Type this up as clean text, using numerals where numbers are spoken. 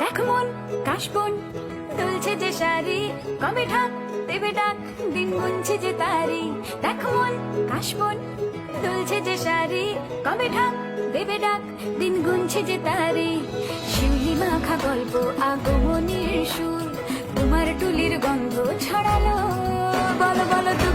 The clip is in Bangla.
দেখ মন কাশবন দুলছে যে শাড়ি, কবে ঢাক দেবে ডাক, দিন গুনছে যে তারি। দেখ মন কাশবন দুলছে যে শাড়ি, কবে ঢাক দেবে ডাক, দিন গুনছে যে তারি। শিউলি মাখা গল্প আগমনীর সুর, তোমার টুলির গন্ধ ছড়ালো, বলো বলো তুমি